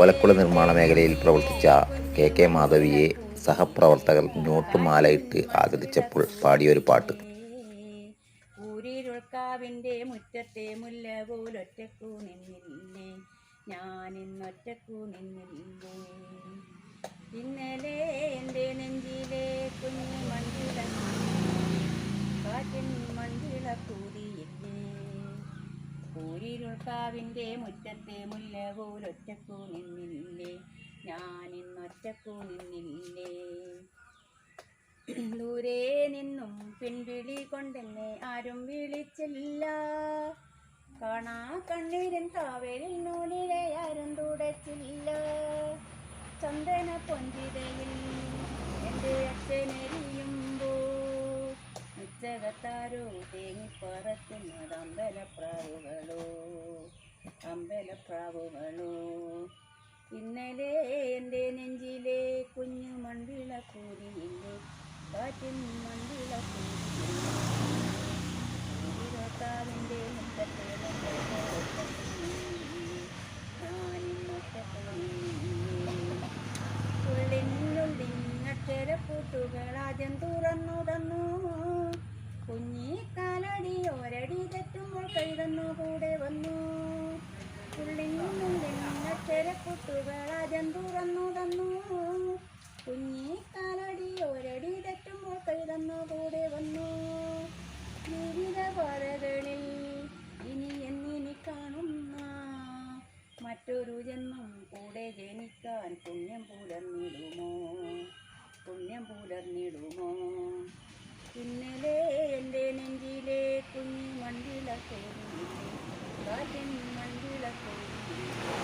ഓലക്കുള നിർമ്മാണ മേഖലയിൽ പ്രവർത്തിച്ച കെ മാധവിയെ സഹപ്രവർത്തകർ നോട്ടുമാലയിട്ട് ആദരിച്ചപ്പോൾ പാടിയൊരു പാട്ട്. ൂരിരുൾക്കാവിൻ്റെ മുറ്റത്തെ മുല്ല പോലൊറ്റക്കു നിന്നില്ലേ, ഞാനിന്നൊറ്റക്കു നിന്നില്ലേ. ഇന്നലെ എൻ്റെ നെഞ്ചിലെ കുഞ്ഞു മണ്ടില കാറ്റിൻ മണ്ടില കൂടിയില്ലേ. ൂരിരുൾക്കാവിൻ്റെ മുറ്റത്തെ മുല്ല പോലൊറ്റക്കു നിന്നില്ലേ, ഞാനിന്നൊറ്റക്കു നിന്നില്ലേ. ദൂരെ നിന്നും പിൻവിളി കൊണ്ടെന്നെ ആരും വിളിച്ചില്ല, കാണാ കണ്ണീരൻ കാവേരിൽ നൂലിഴയാരും തുടച്ചില്ല. ചന്ദന പൊഞ്ചിതയിൽ എൻ്റെ അച്ഛനെരിയുമ്പോ ഉച്ചകത്താരോ തേങ്ങിപ്പറക്കുന്നത് അമ്പലപ്രാവുകളോ. ഇന്നലെ എൻ്റെ നെഞ്ചിലെ കുഞ്ഞു മൺവിള കൂടിയില്ലേ, കാറ്റിൻ മൺവിള കൂടിയില്ലേ. ൂരിരുൾക്കാവിൻ്റെ മുറ്റത്തെ ഉള്ളിനുള്ളിനക്ഷരപ്പൂട്ടുകൾ ആദ്യം തുറന്നു തന്നു. കുഞ്ഞിക്കാലടി ഒരടി തെറ്റുമ്പോൾ കൈതന്നു കൂടെ വന്നു. ഉള്ളിനുള്ളിനക്ഷരപ്പൂട്ടുകൾ ആദ്യം തുറന്നു തന്നു. കുഞ്ഞിക്കാലടി ഒരടി തെറ്റുമ്പോൾ കൈതന്നു കൂടെ വന്നു. ജീവിത പാതകളിൽ ഇനി എന്നിനി കാണുന്ന മറ്റൊരു ജന്മം കൂടെ ജനിക്കാൻ പുണ്യം പുലർന്നിടുമോ. ഇന്നലെ എൻ്റെ നെഞ്ചിലെ കുഞ്ഞു മണ്ടില കൂടിയില്ലേ, കാറ്റിൻ മണ്ടില കൂടിയില്ലേ.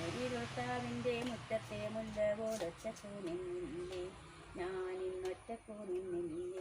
ൂരിരുൾക്കാവിൻ്റെ മുറ്റത്തെ മുല്ല പോലൊറ്റക്കു നിന്നില്ലേ, ഞാനിന്നൊറ്റക്കു നിന്നില്ലേ.